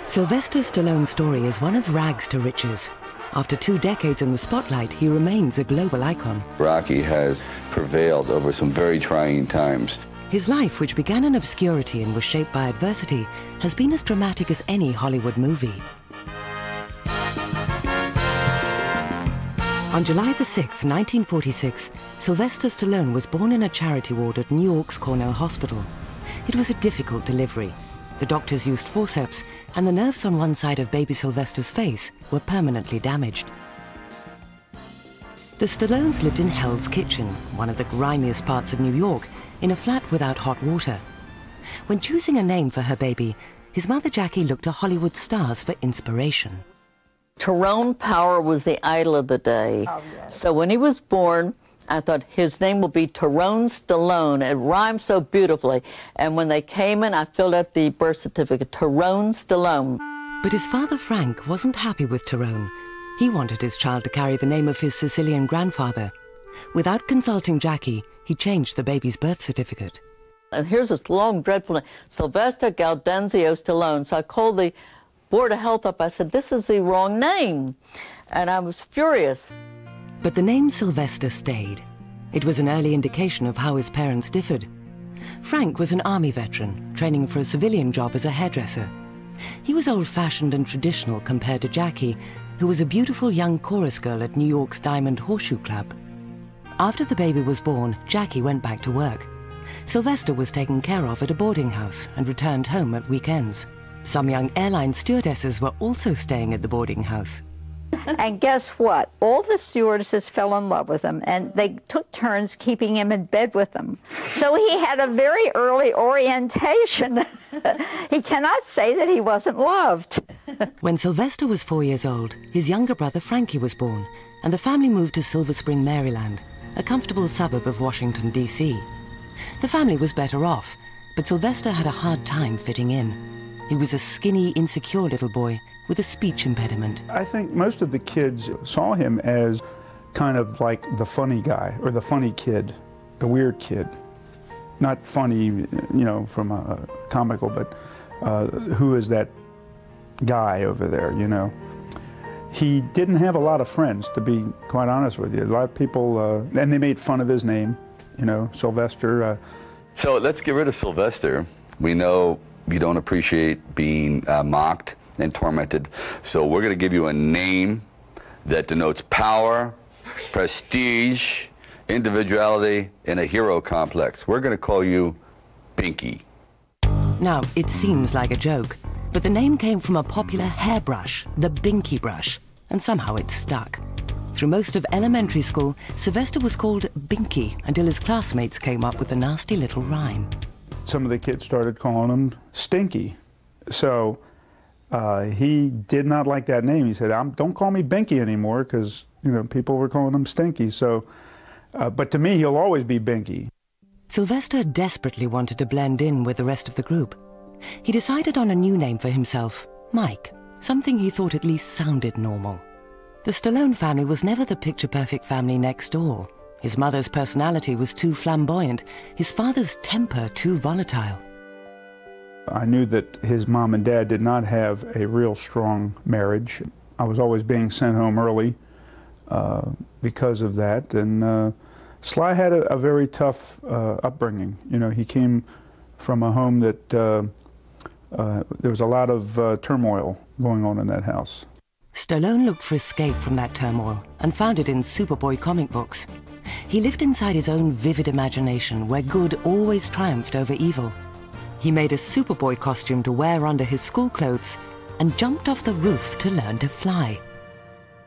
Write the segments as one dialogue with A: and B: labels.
A: Sylvester Stallone's story is one of rags to riches. After 2 decades in the spotlight, he remains a global icon.
B: Rocky has prevailed over some very trying times.
A: His life, which began in obscurity and was shaped by adversity, has been as dramatic as any Hollywood movie. On July the 6th, 1946, Sylvester Stallone was born in a charity ward at New York's Cornell Hospital. It was a difficult delivery. The doctors used forceps, and the nerves on one side of baby Sylvester's face were permanently damaged. The Stallones lived in Hell's Kitchen, one of the grimiest parts of New York, in a flat without hot water. When choosing a name for her baby, his mother Jackie looked to Hollywood stars for inspiration.
C: Tyrone Power was the idol of the day. Oh, yes. So when he was born, I thought his name will be Tyrone Stallone. It rhymes so beautifully. And when they came in, I filled out the birth certificate, Tyrone Stallone.
A: But his father Frank wasn't happy with Tyrone. He wanted his child to carry the name of his Sicilian grandfather. Without consulting Jackie, he changed the baby's birth certificate.
C: And here's this long, dreadful name, Sylvester Gaudenzio Stallone. So I called the Board of Health up. I said, this is the wrong name. And I was furious.
A: But the name Sylvester stayed. It was an early indication of how his parents differed. Frank was an army veteran, training for a civilian job as a hairdresser. He was old-fashioned and traditional compared to Jackie, who was a beautiful young chorus girl at New York's Diamond Horseshoe Club. After the baby was born, Jackie went back to work. Sylvester was taken care of at a boarding house and returned home at weekends. Some young airline stewardesses were also staying at the boarding house.
D: And guess what? All the stewardesses fell in love with him, and they took turns keeping him in bed with them. So he had a very early orientation. He cannot say that he wasn't loved.
A: When Sylvester was 4 years old, his younger brother Frankie was born, and the family moved to Silver Spring, Maryland, a comfortable suburb of Washington, D.C. The family was better off, but Sylvester had a hard time fitting in. He was a skinny, insecure little boy with a speech impediment.
E: I think most of the kids saw him as kind of like the funny guy, or the funny kid, the weird kid. Not funny, you know, from a comical, but who is that guy over there, you know? He didn't have a lot of friends, to be quite honest with you. A lot of people, and they made fun of his name, you know, Sylvester.
B: So let's get rid of Sylvester. We know you don't appreciate being mocked and tormented. So we're going to give you a name that denotes power, prestige, individuality, and a hero complex. We're going to call you Binky.
A: Now, it seems like a joke, but the name came from a popular hairbrush, the Binky brush, and somehow it stuck. Through most of elementary school, Sylvester was called Binky until his classmates came up with a nasty little rhyme.
E: Some of the kids started calling him Stinky. So he did not like that name. He said, don't call me Binky anymore, because, you know, people were calling him Stinky. So, but to me, he'll always be Binky.
A: Sylvester desperately wanted to blend in with the rest of the group. He decided on a new name for himself, Mike, something he thought at least sounded normal. The Stallone family was never the picture-perfect family next door. His mother's personality was too flamboyant, his father's temper too volatile.
E: I knew that his mom and dad did not have a real strong marriage. I was always being sent home early because of that. And Sly had a very tough upbringing. You know, he came from a home that there was a lot of turmoil going on in that house.
A: Stallone looked for escape from that turmoil and found it in Superboy comic books. He lived inside his own vivid imagination where good always triumphed over evil. He made a Superboy costume to wear under his school clothes and jumped off the roof to learn to fly.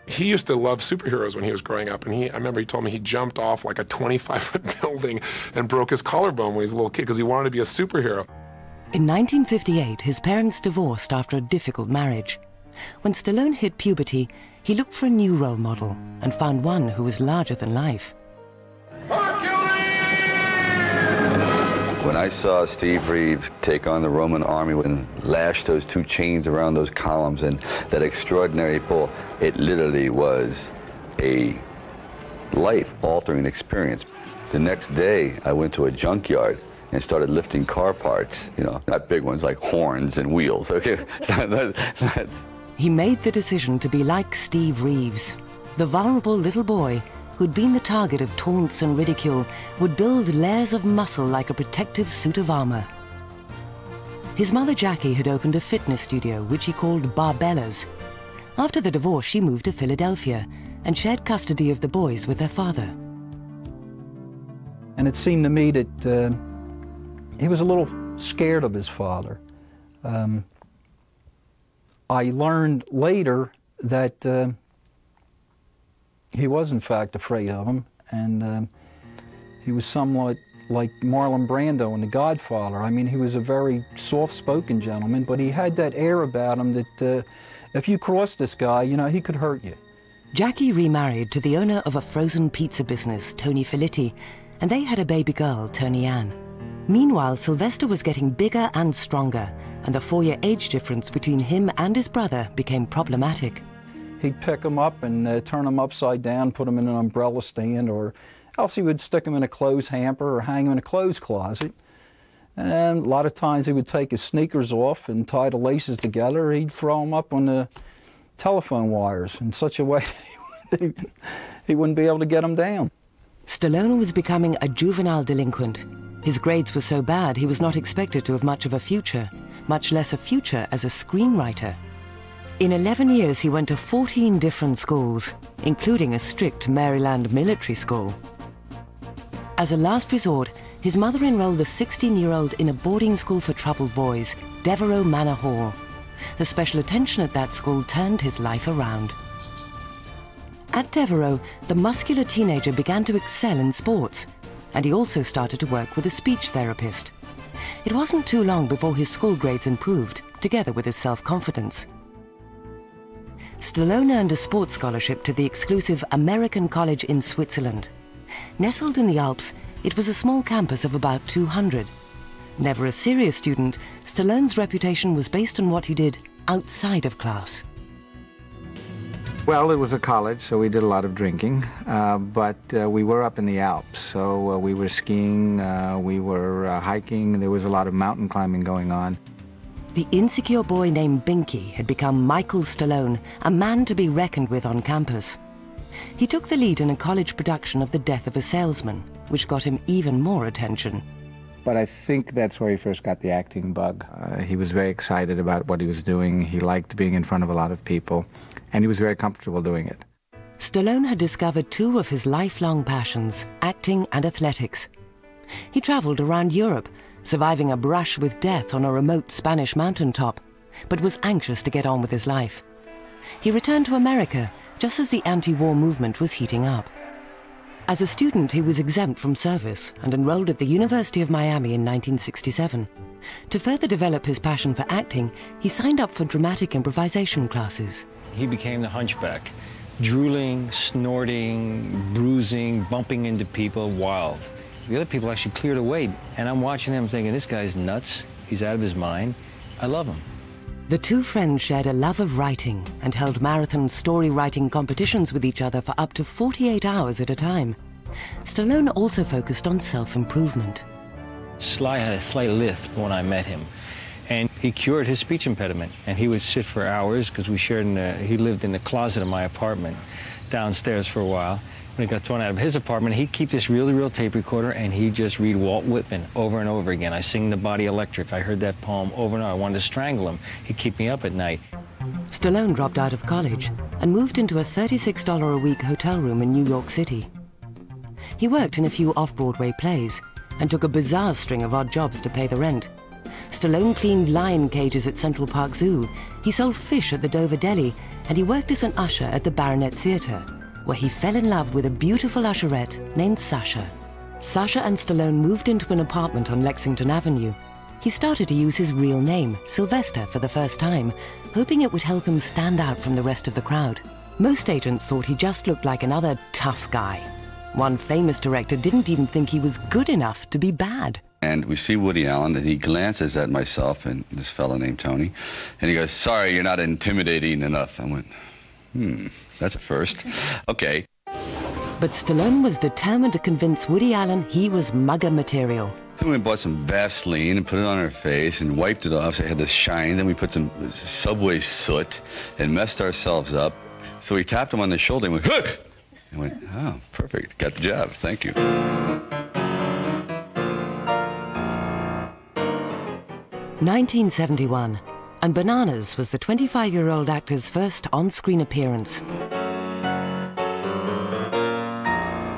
F: He used to love superheroes when he was growing up, and I remember he told me he jumped off like a 25-foot building and broke his collarbone when he was a little kid because he wanted to be a superhero.
A: In 1958, his parents divorced after a difficult marriage. When Stallone hit puberty, he looked for a new role model and found one who was larger than life.
B: When I saw Steve Reeves take on the Roman army and lash those 2 chains around those columns and that extraordinary pull, it literally was a life-altering experience. The next day, I went to a junkyard and started lifting car parts, you know, not big ones like horns and wheels, okay?
A: He made the decision to be like Steve Reeves. The vulnerable little boy who'd been the target of taunts and ridicule would build layers of muscle like a protective suit of armor. His mother Jackie had opened a fitness studio which he called Barbella's. After the divorce, she moved to Philadelphia and shared custody of the boys with their father.
G: And it seemed to me that he was a little scared of his father. I learned later that he was in fact afraid of him, and he was somewhat like Marlon Brando in The Godfather. I mean, he was a very soft-spoken gentleman, but he had that air about him that if you crossed this guy, you know, he could hurt you.
A: Jackie remarried to the owner of a frozen pizza business, Tony Filitti, and they had a baby girl, Tony Ann. Meanwhile, Sylvester was getting bigger and stronger, and the 4-year age difference between him and his brother became problematic.
G: He'd pick him up and turn him upside down, put him in an umbrella stand, or else he would stick him in a clothes hamper or hang him in a clothes closet. And a lot of times he would take his sneakers off and tie the laces together. He'd throw them up on the telephone wires in such a way that he wouldn't be able to get them down.
A: Stallone was becoming a juvenile delinquent. His grades were so bad he was not expected to have much of a future, much less a future as a screenwriter. In 11 years, he went to 14 different schools, including a strict Maryland military school. As a last resort, his mother enrolled the 16-year-old in a boarding school for troubled boys, Devereux Manor Hall. The special attention at that school turned his life around. At Devereux, the muscular teenager began to excel in sports, and he also started to work with a speech therapist. It wasn't too long before his school grades improved, together with his self-confidence. Stallone earned a sports scholarship to the exclusive American College in Switzerland. Nestled in the Alps, it was a small campus of about 200. Never a serious student, Stallone's reputation was based on what he did outside of class.
H: Well, it was a college, so we did a lot of drinking, but we were up in the Alps, so we were skiing, we were hiking, there was a lot of mountain climbing going on.
A: The insecure boy named Binky had become Michael Stallone, a man to be reckoned with on campus. He took the lead in a college production of The Death of a Salesman, which got him even more attention.
H: But I think that's where he first got the acting bug. He was very excited about what he was doing. He liked being in front of a lot of people, and he was very comfortable doing it.
A: Stallone had discovered two of his lifelong passions, acting and athletics. He traveled around Europe, surviving a brush with death on a remote Spanish mountaintop, but was anxious to get on with his life. He returned to America just as the anti-war movement was heating up. As a student, he was exempt from service and enrolled at the University of Miami in 1967. To further develop his passion for acting, he signed up for dramatic improvisation classes.
I: He became the hunchback, drooling, snorting, bruising, bumping into people, wild. The other people actually cleared away, and I'm watching them thinking, this guy's nuts, he's out of his mind, I love him.
A: The two friends shared a love of writing and held marathon story-writing competitions with each other for up to 48 hours at a time. Stallone also focused on self-improvement.
I: Sly had a slight lisp when I met him, and he cured his speech impediment, and he would sit for hours, because we shared he lived in the closet of my apartment downstairs for a while. When he got thrown out of his apartment, he'd keep this reel-to-reel tape recorder and he'd just read Walt Whitman over and over again. I Sing the Body Electric. I heard that poem over and over. I wanted to strangle him. He'd keep me up at night.
A: Stallone dropped out of college and moved into a $36 a week hotel room in New York City. He worked in a few off-Broadway plays and took a bizarre string of odd jobs to pay the rent. Stallone cleaned lion cages at Central Park Zoo, he sold fish at the Dover Deli, and he worked as an usher at the Baronet Theatre, where he fell in love with a beautiful usherette named Sasha. Sasha and Stallone moved into an apartment on Lexington Avenue. He started to use his real name, Sylvester, for the first time, hoping it would help him stand out from the rest of the crowd. Most agents thought he just looked like another tough guy. One famous director didn't even think he was good enough to be bad.
B: And we see Woody Allen, and he glances at myself and this fellow named Tony, and he goes, "Sorry, you're not intimidating enough." I went, that's a first. Okay.
A: But Stallone was determined to convince Woody Allen he was mugger material.
B: Then we bought some Vaseline and put it on her face and wiped it off so it had the shine. Then we put some Subway soot and messed ourselves up. So we tapped him on the shoulder and went, "Huh!" And went, "Oh, perfect. Got the job. Thank you."
A: 1971, and Bananas was the 25-year-old actor's first on-screen appearance.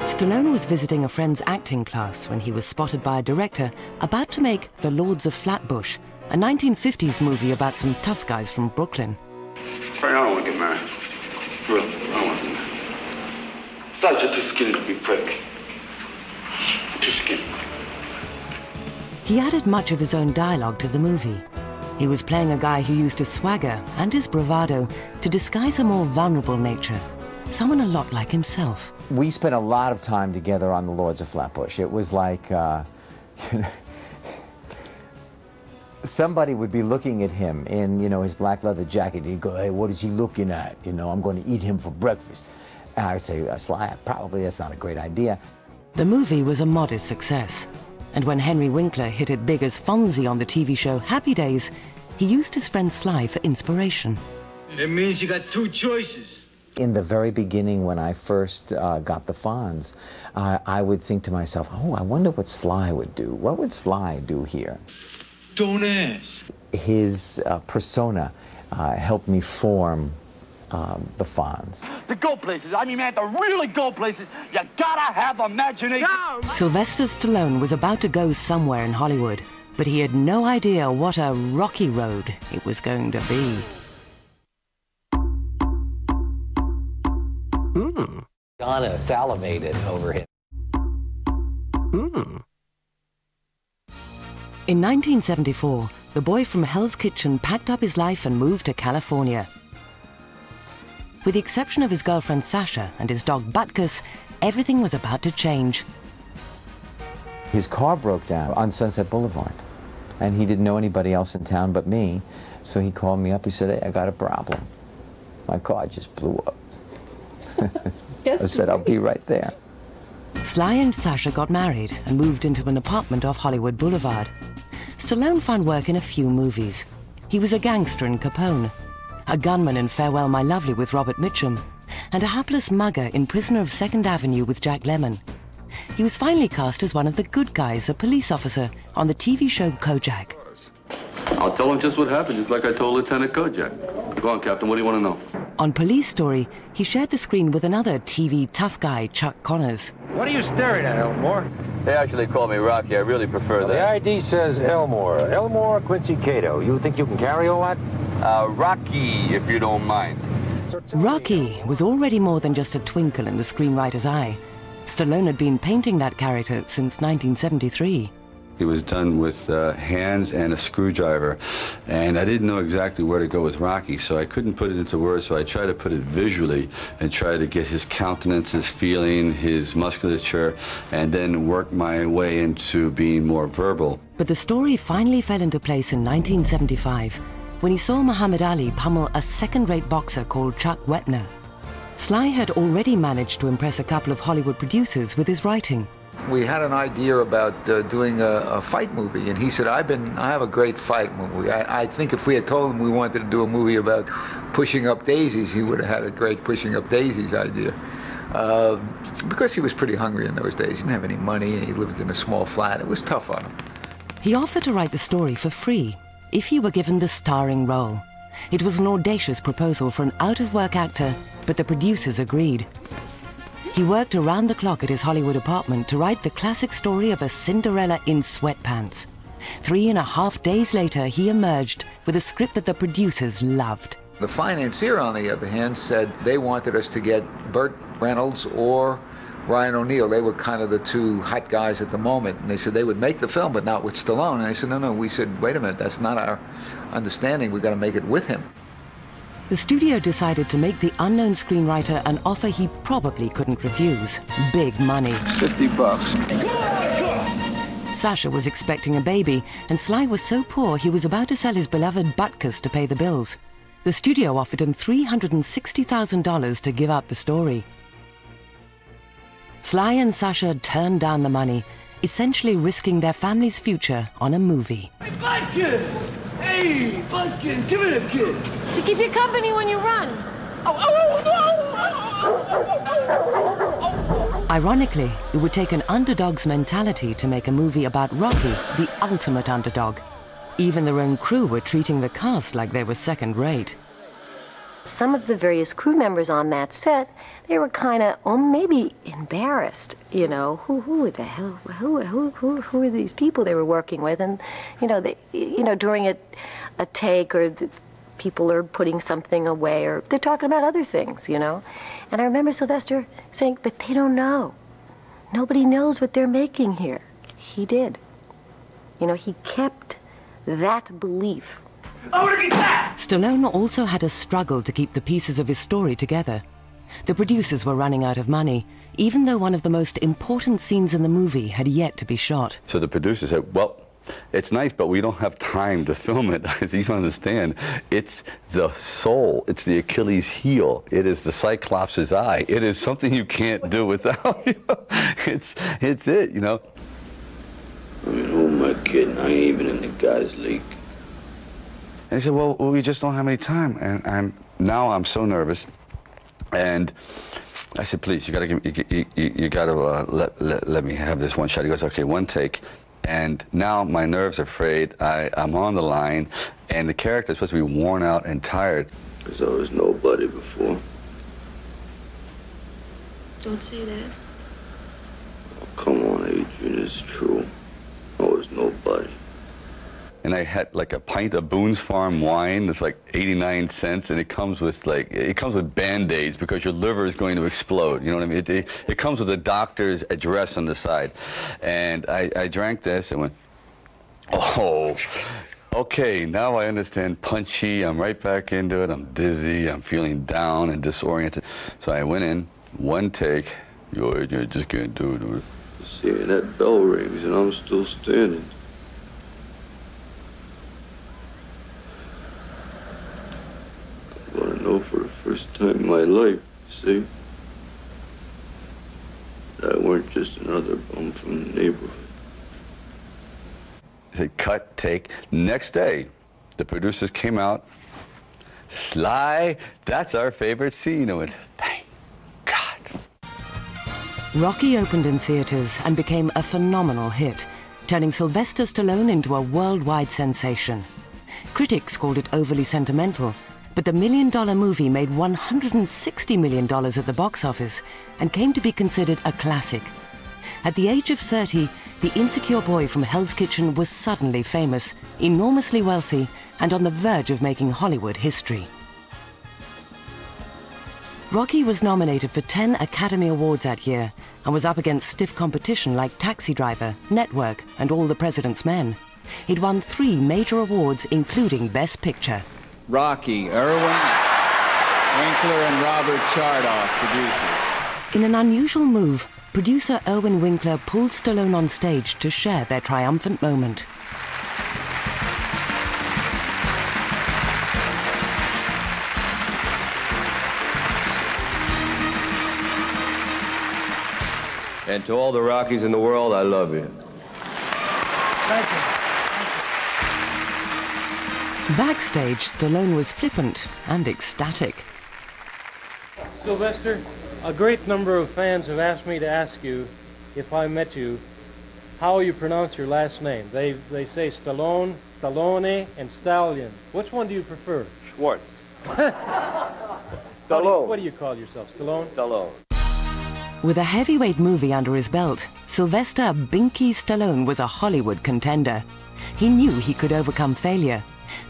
A: Stallone was visiting a friend's acting class when he was spotted by a director about to make The Lords of Flatbush, a 1950s movie about some tough guys from Brooklyn.
J: Frank, I don't want to get married. Really, I don't want to get married. Besides, you're too skinny to be prick. Too skinny.
A: He added much of his own dialogue to the movie. He was playing a guy who used his swagger and his bravado to disguise a more vulnerable nature, someone a lot like himself.
K: We spent a lot of time together on The Lords of Flatbush. It was like, you know, somebody would be looking at him in, you know, his black leather jacket. He'd go, "Hey, what is he looking at? You know, I'm going to eat him for breakfast." And I would say, "Sly, probably that's not a great idea."
A: The movie was a modest success. And when Henry Winkler hit it big as Fonzie on the TV show Happy Days, he used his friend Sly for inspiration.
L: It means you got two choices.
K: In the very beginning, when I first got the Fonz, I would think to myself, "Oh, I wonder what Sly would do. What would Sly do here?"
L: Don't ask.
K: His persona helped me form the Fonz.
J: To go places, I mean, man, to really go places, you gotta have imagination.
A: Sylvester Stallone was about to go somewhere in Hollywood, but he had no idea what a rocky road it was going to be.
M: Donna salivated over him.
A: In 1974, the boy from Hell's Kitchen packed up his life and moved to California. With the exception of his girlfriend Sasha and his dog Butkus, everything was about to change.
K: His car broke down on Sunset Boulevard, and he didn't know anybody else in town but me, so he called me up. He said, "Hey, I got a problem. My car just blew up." I said, "I'll be right there."
A: Sly and Sasha got married and moved into an apartment off Hollywood Boulevard. Stallone found work in a few movies. He was a gangster in Capone, a gunman in Farewell My Lovely with Robert Mitchum, and a hapless mugger in Prisoner of 2nd Avenue with Jack Lemmon. He was finally cast as one of the good guys, a police officer, on the TV show Kojak.
B: I'll tell him just what happened, just like I told Lieutenant Kojak. Go on, Captain, what do you want to know?
A: On Police Story, he shared the screen with another TV tough guy, Chuck Connors.
N: What are you staring at, Elmore?
B: They actually call me Rocky. I really prefer that.
N: The ID says Elmore. Elmore Quincy Cato. You think you can carry all that?
B: Rocky, if you don't mind.
A: Rocky was already more than just a twinkle in the screenwriter's eye. Stallone had been painting that character since 1973.
B: It was done with hands and a screwdriver, and I didn't know exactly where to go with Rocky, so I couldn't put it into words, so I tried to put it visually and try to get his countenance, his feeling, his musculature, and then work my way into being more verbal.
A: But the story finally fell into place in 1975, when he saw Muhammad Ali pummel a second-rate boxer called Chuck Wepner. Sly had already managed to impress a couple of Hollywood producers with his writing.
H: We had an idea about doing a fight movie, and he said, I have a great fight movie. I think if we had told him we wanted to do a movie about pushing up daisies, he would have had a great pushing up daisies idea. Because he was pretty hungry in those days. He didn't have any money, and he lived in a small flat. It was tough on him.
A: He offered to write the story for free if he were given the starring role. It was an audacious proposal for an out-of-work actor, but the producers agreed. He worked around the clock at his Hollywood apartment to write the classic story of a Cinderella in sweatpants. 3.5 days later, he emerged with a script that the producers loved.
H: The financier, on the other hand, said they wanted us to get Burt Reynolds or Ryan O'Neal. They were kind of the two hot guys at the moment. And they said they would make the film, but not with Stallone. And I said, no. We said, wait a minute, that's not our understanding. We've got to make it with him.
A: The studio decided to make the unknown screenwriter an offer he probably couldn't refuse. Big money.
J: $50.
A: Sasha was expecting a baby, and Sly was so poor he was about to sell his beloved Butkus to pay the bills. The studio offered him $360,000 to give up the story. Sly and Sasha turned down the money, essentially risking their family's future on a movie.
L: Hey, Budkins! Hey, Budkins, give me a kid.
O: To keep you company when you run.
A: Ironically, it would take an underdog's mentality to make a movie about Rocky, the ultimate underdog. Even their own crew were treating the cast like they were second-rate.
O: Some of the various crew members on that set, they were kind of, maybe embarrassed. You know, who the hell, who are these people they were working with? And during a take, or people are putting something away, or they're talking about other things, you know. And I remember Sylvester saying, "But they don't know. Nobody knows what they're making here." He did. You know, he kept that belief.
A: Stallone also had a struggle to keep the pieces of his story together. The producers were running out of money, even though one of the most important scenes in the movie had yet to be shot.
B: So the producer said, well, it's nice, but we don't have time to film it. You don't understand. It's the soul. It's the Achilles heel. It is the Cyclops' eye. It is something you can't do without. It's it, you know.
J: I mean, who am I kidding? I ain't even in the guys' league.
B: And he said, well, we just don't have any time. And now I'm so nervous. And I said, please, you gotta give me, you gotta let me have this one shot. He goes, okay, one take. And now my nerves are frayed. I'm on the line, and the character is supposed to be worn out and tired.
J: Because I was nobody before.
O: Don't say that.
J: Oh, come on, Adrian, it's true. I was nobody.
B: And I had like a pint of Boone's Farm wine that's like 89 cents, and it comes with Band-Aids because your liver is going to explode. You know what I mean? It comes with a doctor's address on the side. And I drank this and went, oh, okay, now I understand punchy. I'm right back into it. I'm dizzy. I'm feeling down and disoriented. So I went in, one take. You just can't do it.
J: Seeing that bell rings and I'm still standing. I want to know for the first time in my life, see? That I weren't just another bum from the neighborhood.
B: I said, cut, take. Next day, the producers came out. Sly, that's our favorite scene. I went, thank God.
A: Rocky opened in theaters and became a phenomenal hit, turning Sylvester Stallone into a worldwide sensation. Critics called it overly sentimental, but the $1 million movie made $160 million at the box office and came to be considered a classic. At the age of 30, the insecure boy from Hell's Kitchen was suddenly famous, enormously wealthy, and on the verge of making Hollywood history. Rocky was nominated for 10 Academy Awards that year and was up against stiff competition like Taxi Driver, Network, and All the President's Men. He'd won 3 major awards, including Best Picture.
I: Rocky, Irwin, Winkler, and Robert Chardoff, producers.
A: In an unusual move, producer Irwin Winkler pulled Stallone on stage to share their triumphant moment.
P: And to all the Rockies in the world, I love you.
L: Thank you.
A: Backstage, Stallone was flippant and ecstatic.
Q: Sylvester, a great number of fans have asked me to ask you, if I met you, how you pronounce your last name. They say Stallone, Stallone, and Stallion. Which one do you prefer?
P: Schwartz.
Q: Stallone. What do you call yourself, Stallone?
P: Stallone.
A: With a heavyweight movie under his belt, Sylvester "Binky" Stallone was a Hollywood contender. He knew he could overcome failure,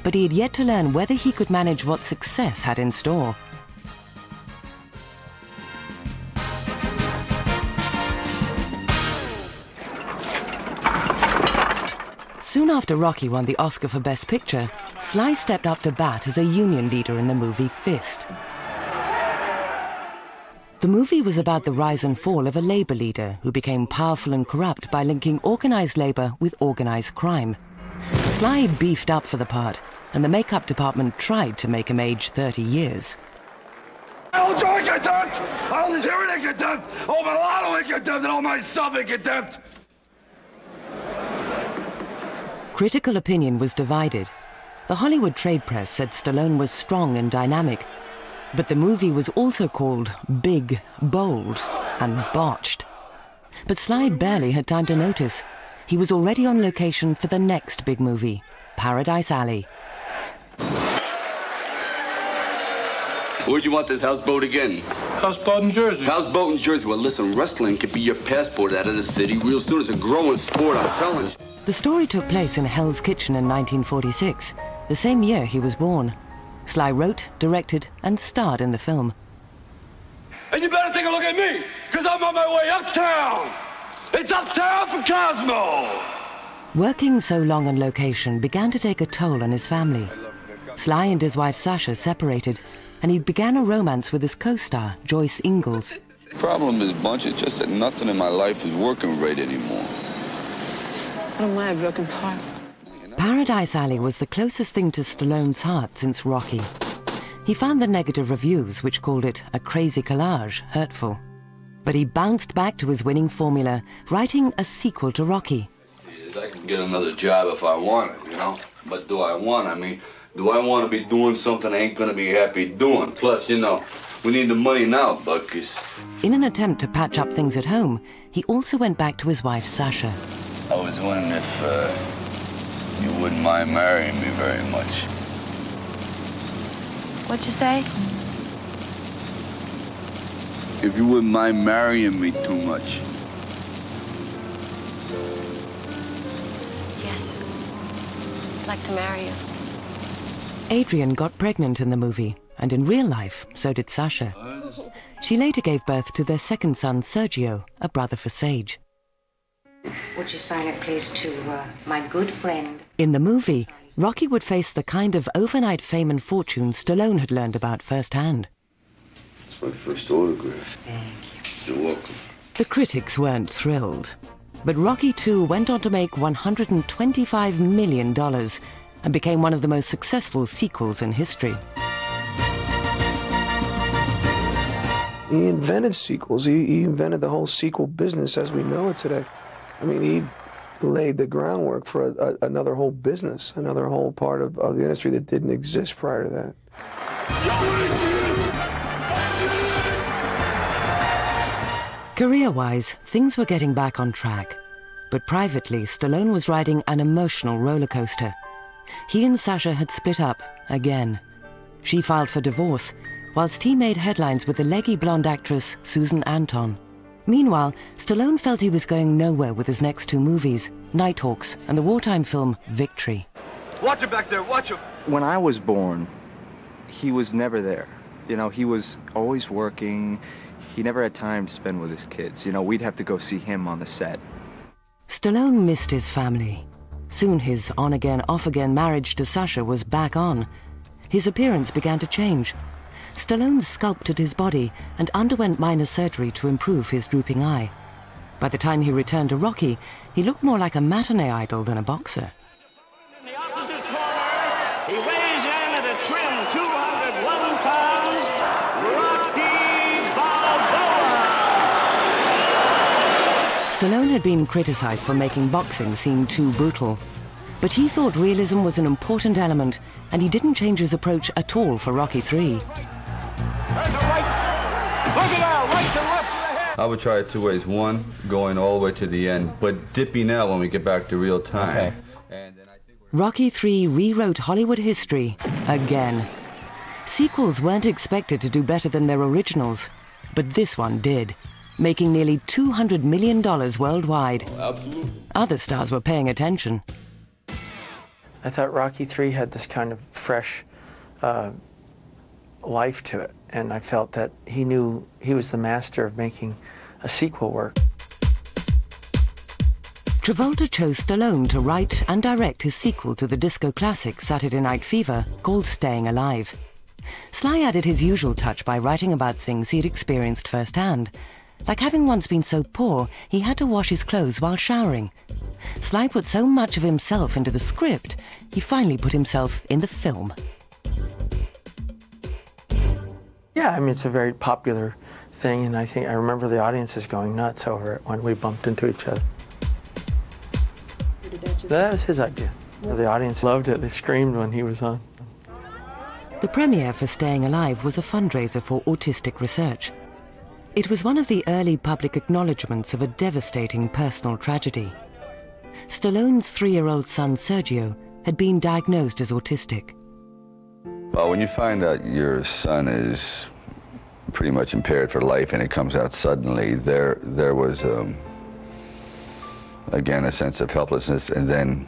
A: but he had yet to learn whether he could manage what success had in store. Soon after Rocky won the Oscar for Best Picture, Sly stepped up to bat as a union leader in the movie Fist. The movie was about the rise and fall of a labor leader who became powerful and corrupt by linking organized labor with organized crime. Sly beefed up for the part, and the makeup department tried to make him age 30 years.
R: All joy contempt! All this hearing in contempt! All my lotto in contempt and all my stuff in contempt!
A: Critical opinion was divided. The Hollywood trade press said Stallone was strong and dynamic, but the movie was also called big, bold, and botched. But Sly barely had time to notice. He was already on location for the next big movie, Paradise Alley.
B: Where'd you want this houseboat again?
L: Houseboat in Jersey.
B: Houseboat in Jersey. Well, listen, wrestling could be your passport out of the city real soon. It's a growing sport, I'm telling you.
A: The story took place in Hell's Kitchen in 1946, the same year he was born. Sly wrote, directed, and starred in the film.
R: And you better take a look at me, because I'm on my way uptown. It's uptown for Cosmo.
A: Working so long on location began to take a toll on his family. Sly and his wife Sasha separated, and he began a romance with his co-star, Joyce Ingalls.
B: The problem is, Bunch, it's just that nothing in my life is working right anymore.
S: I don't mind a broken heart.
A: Paradise Alley was the closest thing to Stallone's heart since Rocky. He found the negative reviews, which called it a crazy collage, hurtful. But he bounced back to his winning formula, writing a sequel to Rocky.
B: I can get another job if I want it, you know? But do I want it? I mean, do I want to be doing something I ain't going to be happy doing? Plus, you know, we need the money now, Buckus.
A: In an attempt to patch up things at home, he also went back to his wife, Sasha.
B: I was wondering if you wouldn't mind marrying me very much.
S: What'd you say?
B: If you wouldn't mind marrying me too much.
S: Yes. I'd like to marry you.
A: Adrian got pregnant in the movie, and in real life, so did Sasha. She later gave birth to their second son, Sergio, a brother for Sage.
T: Would you sign it, please, to my good friend?
A: In the movie, Rocky would face the kind of overnight fame and fortune Stallone had learned about firsthand.
B: It's my first autograph. Thank you. You're welcome.
A: The critics weren't thrilled, but Rocky II went on to make $125 million and became one of the most successful sequels in history.
U: He invented sequels. He invented the whole sequel business as we know it today. I mean, he laid the groundwork for another whole business, another whole part of the industry that didn't exist prior to that.
A: Career-wise, things were getting back on track. But privately, Stallone was riding an emotional roller coaster. He and Sasha had split up again. She filed for divorce, whilst he made headlines with the leggy blonde actress Susan Anton. Meanwhile, Stallone felt he was going nowhere with his next two movies, Nighthawks and the wartime film Victory.
R: Watch it back there, watch him.
V: When I was born, he was never there. You know, he was always working. He never had time to spend with his kids. You know, we'd have to go see him on the set.
A: Stallone missed his family. Soon his on-again, off-again marriage to Sasha was back on. His appearance began to change. Stallone sculpted his body and underwent minor surgery to improve his drooping eye. By the time he returned to Rocky, he looked more like a matinee idol than a boxer.
L: In the opposite corner, he weighs in at a trim 201 pounds, Rocky Balboa.
A: Stallone had been criticized for making boxing seem too brutal. But he thought realism was an important element, and he didn't change his approach at all for Rocky III.
B: I would try it two ways. One, going all the way to the end, but dipping out when we get back to real time.
A: Okay. Rocky III rewrote Hollywood history again. Sequels weren't expected to do better than their originals, but this one did, making nearly $200 million worldwide.
B: Absolutely.
A: Other stars were paying attention.
U: I thought Rocky III had this kind of fresh life to it, and I felt that he knew he was the master of making a sequel work.
A: Travolta chose Stallone to write and direct his sequel to the disco classic Saturday Night Fever called Staying Alive. Sly added his usual touch by writing about things he had experienced firsthand, like having once been so poor he had to wash his clothes while showering. Sly put so much of himself into the script, he finally put himself in the film.
U: Yeah, I mean, it's a very popular thing, and I remember the audiences going nuts over it when we bumped into each other. That was his idea.
C: The audience loved it. They screamed when he was on.
A: The premiere for Staying Alive was a fundraiser for autistic research. It was one of the early public acknowledgements of a devastating personal tragedy. Stallone's 3-year-old son, Sergio, had been diagnosed as autistic.
B: Well, when you find out your son is pretty much impaired for life and it comes out suddenly, there was, again, a sense of helplessness and then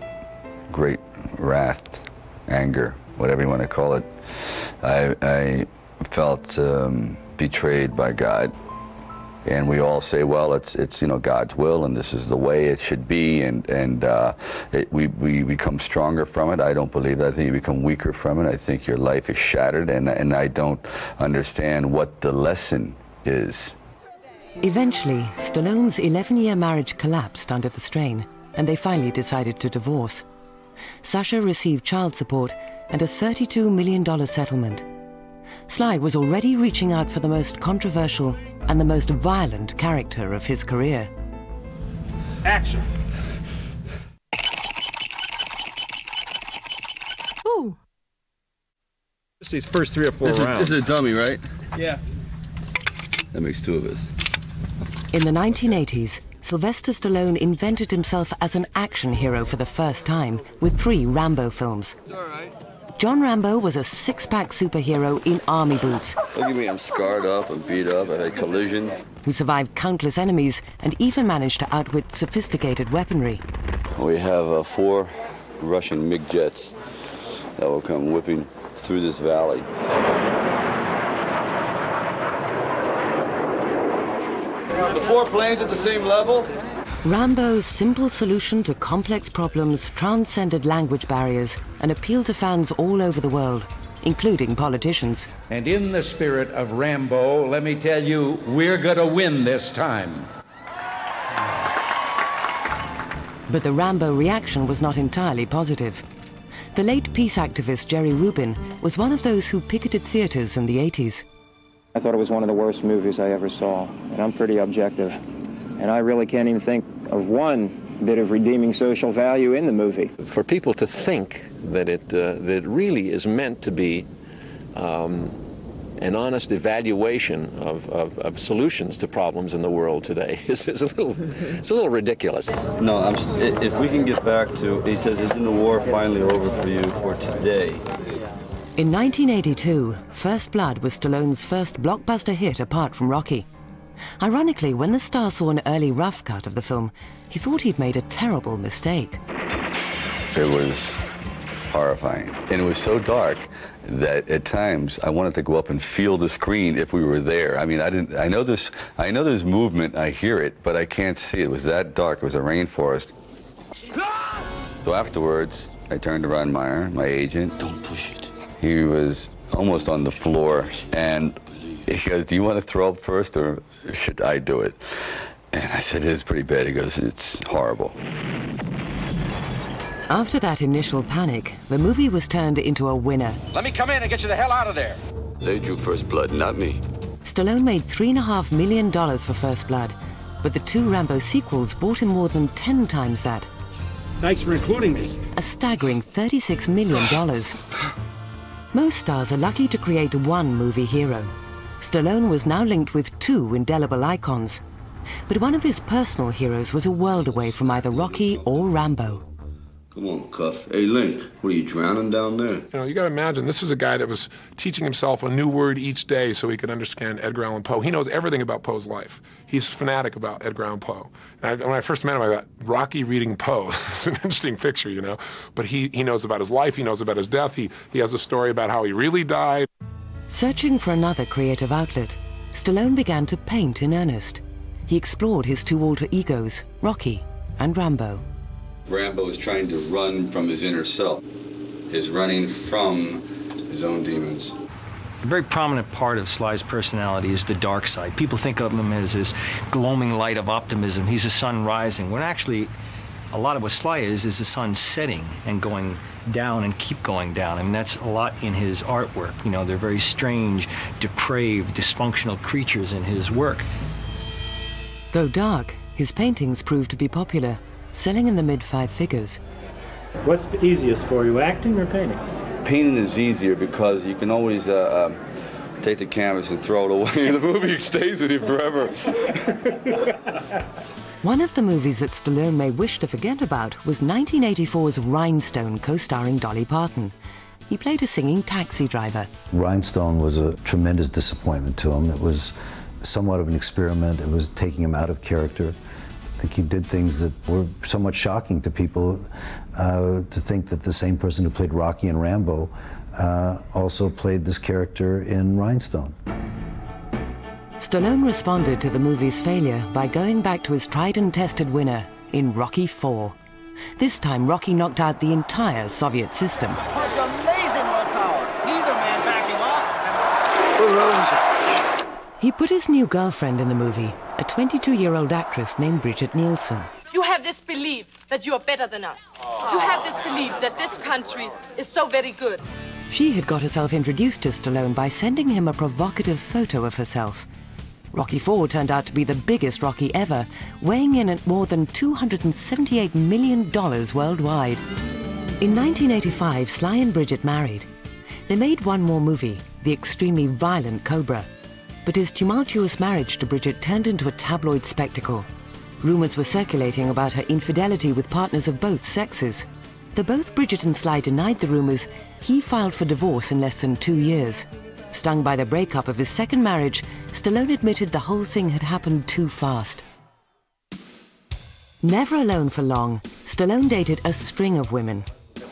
B: great wrath, anger, whatever you want to call it. I felt betrayed by God. And we all say, well, it's you know, God's will, and this is the way it should be, and we become stronger from it. I don't believe that. I think you become weaker from it. I think your life is shattered, and I don't understand what the lesson is.
A: Eventually, Stallone's 11-year marriage collapsed under the strain, and they finally decided to divorce. Sasha received child support and a $32 million settlement. Sly was already reaching out for the most controversial and the most violent character of his career.
L: Action.
S: Ooh.
D: Just these first 3 or 4 rounds.
B: This is a dummy, right?
Q: Yeah.
B: That makes 2 of us.
A: In the 1980s, Sylvester Stallone invented himself as an action hero for the first time with 3 Rambo films.
B: It's all right.
A: John Rambo was a 6-pack superhero in army boots.
B: Look at me, I'm scarred up and beat up. I had collisions.
A: Who survived countless enemies and even managed to outwit sophisticated weaponry.
B: We have 4 Russian MiG jets that will come whipping through this valley. The 4 planes at the same level.
A: Rambo's simple solution to complex problems transcended language barriers and appealed to fans all over the world, including politicians.
W: And in the spirit of Rambo, let me tell you, we're gonna win this time.
A: But the Rambo reaction was not entirely positive. The late peace activist Jerry Rubin was one of those who picketed theaters in the 80s.
X: I thought it was one of the worst movies I ever saw, and I'm pretty objective. And I really can't even think of one bit of redeeming social value in the movie.
Y: For people to think that it really is meant to be an honest evaluation of solutions to problems in the world today is a little ridiculous.
B: No, if we can get back to, he says, isn't the war finally over for you for today?
A: In 1982, First Blood was Stallone's first blockbuster hit apart from Rocky. Ironically, when the star saw an early rough cut of the film, he thought he'd made a terrible mistake.
B: It was horrifying. And it was so dark that at times I wanted to go up and feel the screen if we were there. I mean, I know there's movement, I hear it, but I can't see it. It was that dark. It was a rainforest. So afterwards, I turned to Ron Meyer, my agent. Don't push it. He was almost on the floor, and he goes, do you want to throw up first, or should I do it? And I said, it's pretty bad. He goes, it's horrible.
A: After that initial panic, the movie was turned into a winner.
L: Let me come in and get you the hell out of there.
B: They drew First Blood, not me.
A: Stallone made $3.5 million for First Blood, but the 2 Rambo sequels brought him more than 10 times that.
L: Thanks for including me.
A: A staggering $36 million. Most stars are lucky to create one movie hero. Stallone was now linked with 2 indelible icons. But one of his personal heroes was a world away from either Rocky or Rambo.
B: Come on, Cuff. Hey, Link, what are you, drowning down there?
F: You know, you got to imagine, this is a guy that was teaching himself a new word each day so he could understand Edgar Allan Poe. He knows everything about Poe's life. He's a fanatic about Edgar Allan Poe. And when I first met him, I thought, Rocky reading Poe. It's an interesting picture, you know. But he knows about his life, he knows about his death, he has a story about how he really died.
A: Searching for another creative outlet, Stallone began to paint in earnest. He explored his 2 alter egos, Rocky and Rambo.
B: Rambo is trying to run from his inner self. Is running from his own demons.
I: A very prominent part of Sly's personality is the dark side. People think of him as this gloaming light of optimism. He's a sun rising, when actually a lot of what Sly is the sun setting and going down and keep going down. I mean, that's a lot in his artwork. You know, they're very strange, depraved, dysfunctional creatures in his work.
A: Though dark, his paintings proved to be popular, selling in the mid-5 figures.
E: What's easiest for you, acting or painting?
B: Painting is easier because you can always take the canvas and throw it away. The movie stays with you forever.
A: One of the movies that Stallone may wish to forget about was 1984's Rhinestone, co-starring Dolly Parton. He played a singing taxi driver.
G: Rhinestone was a tremendous disappointment to him. It was somewhat of an experiment. It was taking him out of character. I think he did things that were somewhat shocking to people, to think that the same person who played Rocky and Rambo also played this character in Rhinestone.
A: Stallone responded to the movie's failure by going back to his tried and tested winner in Rocky IV. This time, Rocky knocked out the entire Soviet system.
L: Punch amazing raw power. Neither man backing off.
A: He put his new girlfriend in the movie, a 22-year-old actress named Bridget Nielsen.
K: You have this belief that you are better than us. You have this belief that this country is so very good.
A: She had got herself introduced to Stallone by sending him a provocative photo of herself. Rocky IV turned out to be the biggest Rocky ever, weighing in at more than $278 million worldwide. In 1985, Sly and Bridget married. They made one more movie, the extremely violent Cobra. But his tumultuous marriage to Bridget turned into a tabloid spectacle. Rumors were circulating about her infidelity with partners of both sexes. Though both Bridget and Sly denied the rumors, he filed for divorce in less than 2 years. Stung by the breakup of his second marriage, Stallone admitted the whole thing had happened too fast. Never alone for long, Stallone dated a string of women.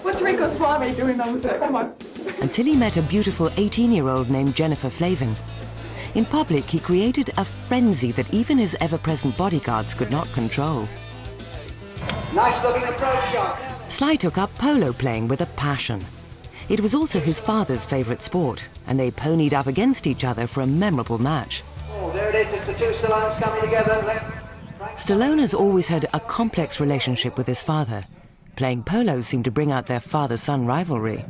M: What's Rico Suave doing on the set? Come on.
A: Until he met a beautiful 18-year-old named Jennifer Flavin. In public, he created a frenzy that even his ever-present bodyguards could not control.
L: Nice looking approach shot.
A: Sly took up polo playing with a passion. It was also his father's favorite sport, and they ponied up against each other for a memorable match.
L: Oh, there it is. It's the two Stallones coming together.
A: Stallone has always had a complex relationship with his father. Playing polo seemed to bring out their father-son rivalry.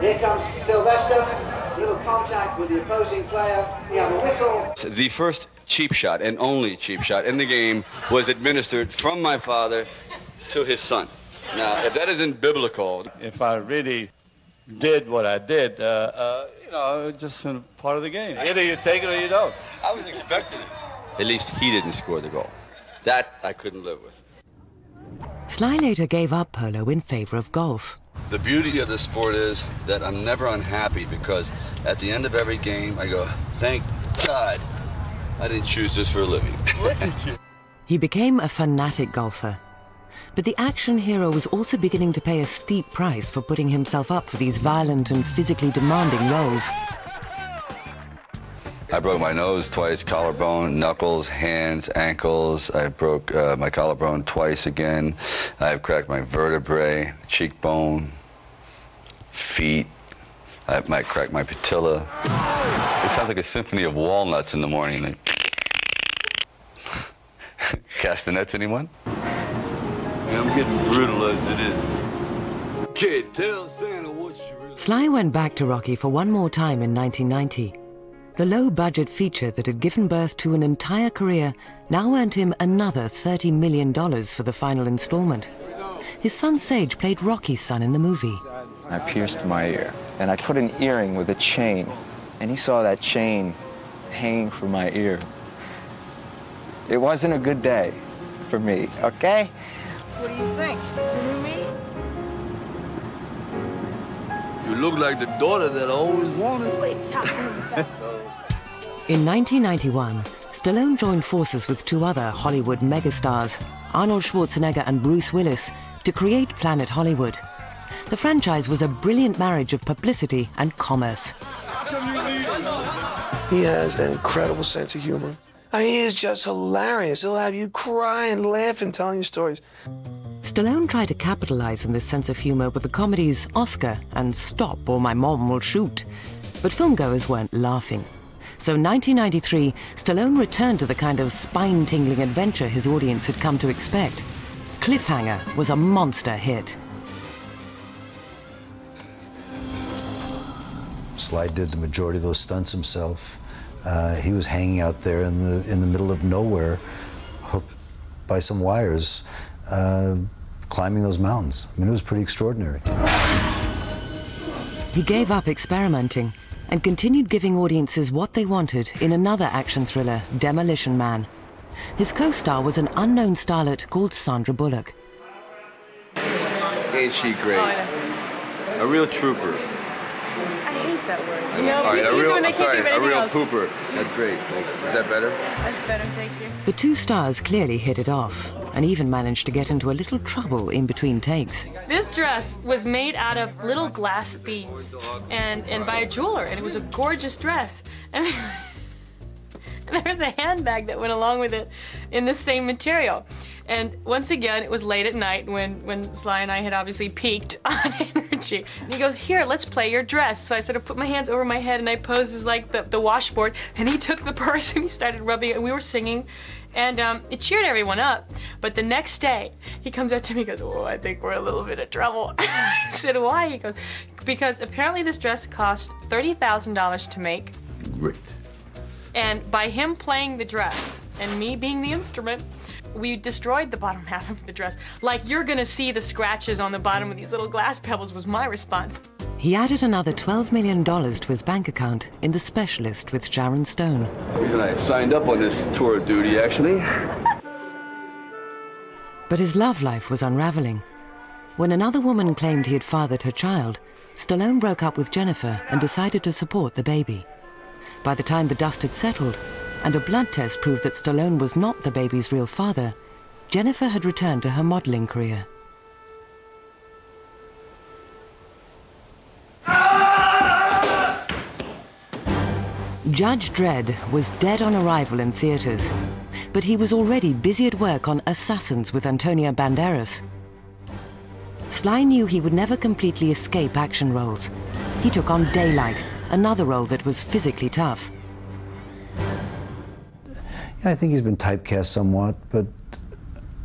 L: Here comes Sylvester. Little contact with the opposing player. We have a whistle.
B: The first cheap shot and only cheap shot in the game was administered from my father to his son. Now, if that isn't biblical.
N: If I really did what I did, you know, it's just a part of the game. Either you take it or you don't.
B: I was expecting it. At least he didn't score the goal. That I couldn't live with.
A: Sly later gave up polo in favor of golf.
Z: The beauty of the sport is that I'm never unhappy because at the end of every game, I go, thank God I didn't choose this for a living.
A: He became a fanatic golfer. But the action hero was also beginning to pay a steep price for putting himself up for these violent and physically demanding roles.
B: I broke my nose twice, collarbone, knuckles, hands, ankles. I broke my collarbone twice again. I've cracked my vertebrae, cheekbone, feet. I might crack my patella. It sounds like a symphony of walnuts in the morning. Like, castanets, anyone?
N: Yeah, I'm getting brutal as it is.
Z: Kid, tell Santa what you really...
A: Sly went back to Rocky for one more time in 1990. The low-budget feature that had given birth to an entire career now earned him another $30 million for the final installment. His son Sage played Rocky's son in the movie.
V: I pierced my ear, and I put an earring with a chain, and he saw that chain hanging from my ear. It wasn't a good day for me, okay?
K: What do you think? Me?
Z: You look like the daughter that I always wanted.
K: What are you talking about?
A: In 1991, Stallone joined forces with two other Hollywood megastars, Arnold Schwarzenegger and Bruce Willis, to create Planet Hollywood. The franchise was a brilliant marriage of publicity and commerce.
U: He has an incredible sense of humor. I mean, he is just hilarious. He'll have you cry and laugh and telling you stories.
A: Stallone tried to capitalize on this sense of humor with the comedies Oscar and Stop or My Mom Will Shoot. But filmgoers weren't laughing. So in 1993, Stallone returned to the kind of spine-tingling adventure his audience had come to expect. Cliffhanger was a monster hit.
G: Sly did the majority of those stunts himself. He was hanging out there in the middle of nowhere, hooked by some wires, climbing those mountains. I mean, it was pretty extraordinary.
A: He gave up experimenting and continued giving audiences what they wanted in another action thriller, Demolition Man. His co-star was an unknown starlet called Sandra Bullock.
H: Ain't she great? A real trooper.
K: I hate that word.
H: A real pooper. That's great. Is that better?
K: That's better, thank you.
A: The two stars clearly hit it off and even managed to get into a little trouble in between takes.
K: This dress was made out of little glass beads and by a jeweler, and it was a gorgeous dress. And there was a handbag that went along with it in the same material. And once again, it was late at night when Sly and I had obviously peaked on energy. And he goes, here, let's play your dress. So I sort of put my hands over my head and I posed as like the washboard. And he took the purse and he started rubbing it and we were singing. And it cheered everyone up. But the next day, he comes up to me and goes, oh, I think we're a little bit of trouble. I said, why? He goes, because apparently this dress cost $30,000 to make.
H: Great.
K: And by him playing the dress and me being the instrument, we destroyed the bottom half of the dress. Like, you're gonna see the scratches on the bottom of these little glass pebbles was my response.
A: He added another $12 million to his bank account in The Specialist with Sharon Stone.
Z: The reason I signed up on this tour of duty, actually.
A: But his love life was unraveling. When another woman claimed he had fathered her child, Stallone broke up with Jennifer and decided to support the baby. By the time the dust had settled, and a blood test proved that Stallone was not the baby's real father, Jennifer had returned to her modeling career. Judge Dredd was dead on arrival in theaters, but he was already busy at work on Assassins with Antonio Banderas. Sly knew he would never completely escape action roles. He took on Daylight, another role that was physically tough.
G: Yeah, I think he's been typecast somewhat, but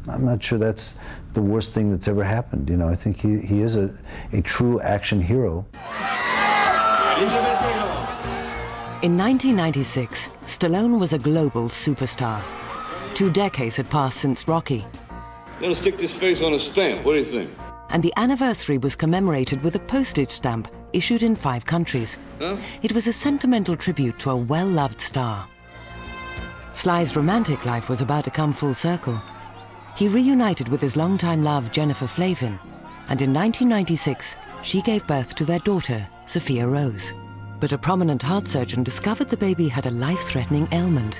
G: I'm not sure that's the worst thing that's ever happened. You know, I think he is a true action hero.
A: In 1996, Stallone was a global superstar. 2 decades had passed since Rocky.
Z: I'm gonna stick this face on a stamp. What do you think?
A: And the anniversary was commemorated with a postage stamp issued in 5 countries.
Z: Huh?
A: It was a sentimental tribute to a well-loved star. Sly's romantic life was about to come full circle. He reunited with his longtime love, Jennifer Flavin, and in 1996, she gave birth to their daughter, Sophia Rose. But a prominent heart surgeon discovered the baby had a life-threatening ailment.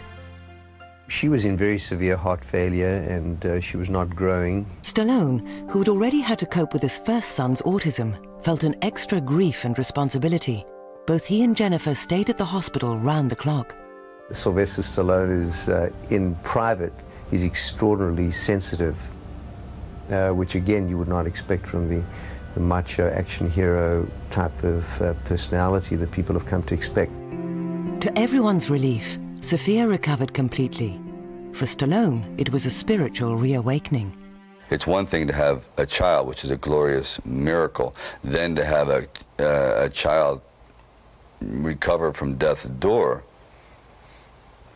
J: She was in very severe heart failure and she was not growing.
A: Stallone, who had already had to cope with his first son's autism, felt an extra grief and responsibility. Both he and Jennifer stayed at the hospital round the clock.
J: Sylvester Stallone is, in private, he's extraordinarily sensitive, which again you would not expect from the macho action hero type of personality that people have come to expect.
A: To everyone's relief, Sophia recovered completely. For Stallone, it was a spiritual reawakening.
B: It's one thing to have a child, which is a glorious miracle, then to have a child recover from death's door.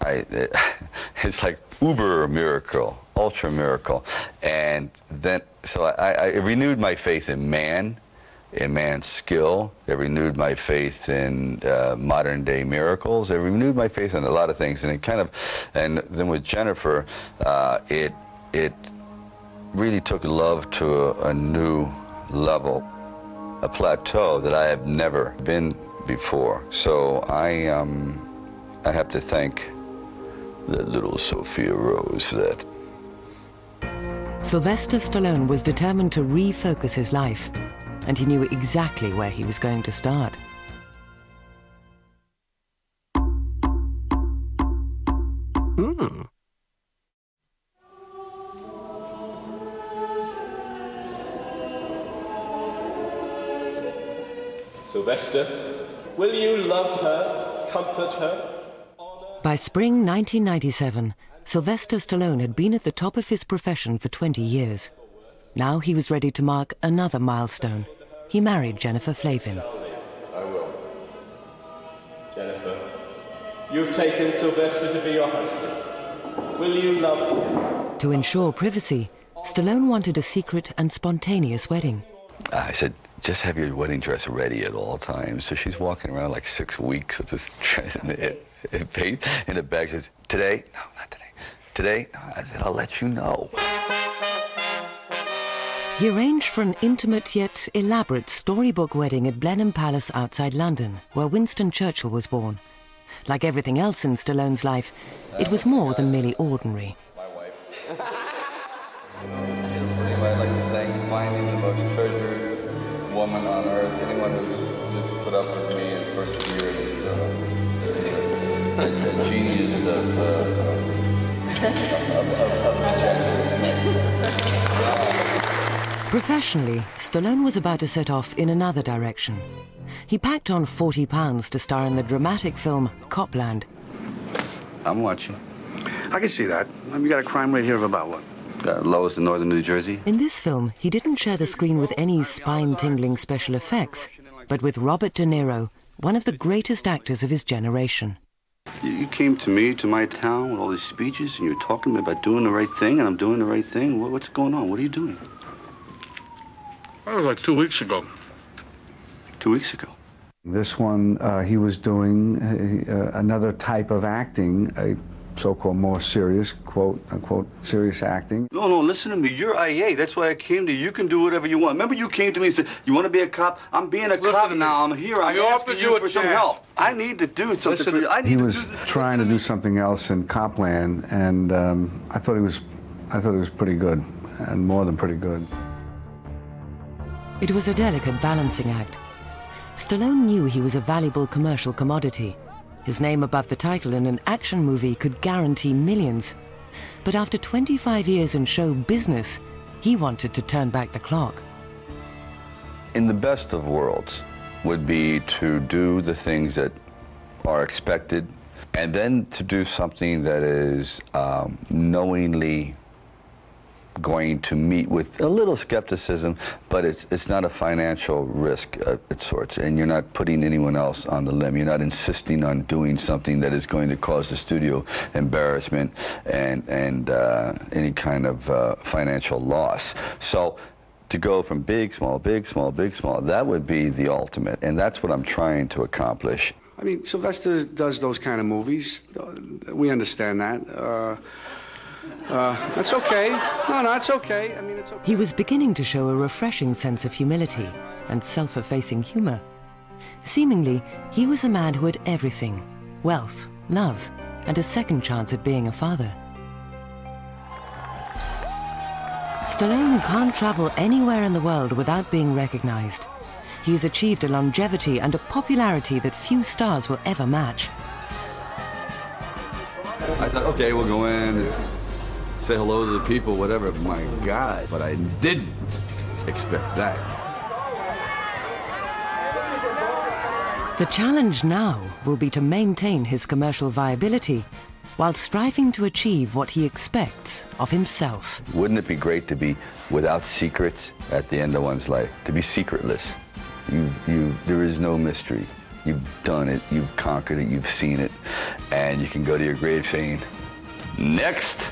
B: It's like uber miracle, ultra miracle. And then, so I renewed my faith in man, in man's skill. It renewed my faith in modern day miracles. It renewed my faith in a lot of things. And it kind of, and then with Jennifer, it really took love to a new level, a plateau that I have never been before. So I have to thank that little Sophia Rose for that.
A: Sylvester Stallone was determined to refocus his life, and he knew exactly where he was going to start.
O: Sylvester, will you love her, comfort her?
A: By spring 1997, Sylvester Stallone had been at the top of his profession for 20 years. Now he was ready to mark another milestone. He married Jennifer Flavin.
O: I will. Jennifer, you've taken Sylvester to be your husband. Will you love him?
A: To ensure privacy, Stallone wanted a secret and spontaneous wedding.
B: I said, just have your wedding dress ready at all times. So she's walking around like 6 weeks with this dress in the bag. She says, today? No, not today. Today? No. I said, I'll let you know.
A: He arranged for an intimate yet elaborate storybook wedding at Blenheim Palace outside London, where Winston Churchill was born. Like everything else in Stallone's life, it was more than merely ordinary.
Z: I'd like to thank finding the most treasured woman on earth. Anyone who's just put up with me and persevered is a genius of the gender.
A: Professionally, Stallone was about to set off in another direction. He packed on £40 to star in the dramatic film Copland.
Z: I'm watching.
C: I can see that. You got a crime rate here of about what?
Z: Lowest in northern New Jersey.
A: In this film, he didn't share the screen with any spine-tingling special effects, but with Robert De Niro, one of the greatest actors of his generation.
Z: You came to me, to my town, with all these speeches, and you're talking to me about doing the right thing, and I'm doing the right thing. What's going on? What are you doing?
C: That was like 2 weeks ago.
Z: 2 weeks ago?
W: This one, he was doing another type of acting, a so-called more serious, quote-unquote, serious acting.
Z: No, listen to me. You're IA. That's why I came to you. You can do whatever you want. Remember you came to me and said, you want to be a cop? I'm being a cop now. I'm here. I'm asking you for some help. I need to do something for you.
W: He was trying to do something else in Copland, and I thought he was pretty good, and more than pretty good.
A: It was a delicate balancing act. Stallone knew he was a valuable commercial commodity. His name above the title in an action movie could guarantee millions. But after 25 years in show business, he wanted to turn back the clock.
B: In the best of worlds would be to do the things that are expected, and then to do something that is knowingly going to meet with a little skepticism, but it's not a financial risk of sorts, and you're not putting anyone else on the limb. You're not insisting on doing something that is going to cause the studio embarrassment and any kind of financial loss. So to go from big, small, big, small, big, small, that would be the ultimate, and that's what I'm trying to accomplish.
C: I mean, Sylvester does those kind of movies. We understand that. That's okay. No, it's okay. I mean, it's okay.
A: He was beginning to show a refreshing sense of humility and self-effacing humor. Seemingly, he was a man who had everything: wealth, love, and a second chance at being a father. Stallone can't travel anywhere in the world without being recognized. He has achieved a longevity and a popularity that few stars will ever match.
Z: I thought, okay, we'll go in, say hello to the people, whatever. My God, but I didn't expect that.
A: The challenge now will be to maintain his commercial viability while striving to achieve what he expects of himself.
B: Wouldn't it be great to be without secrets at the end of one's life? To be secretless. There is no mystery. You've done it, you've conquered it, you've seen it, and you can go to your grave saying, next.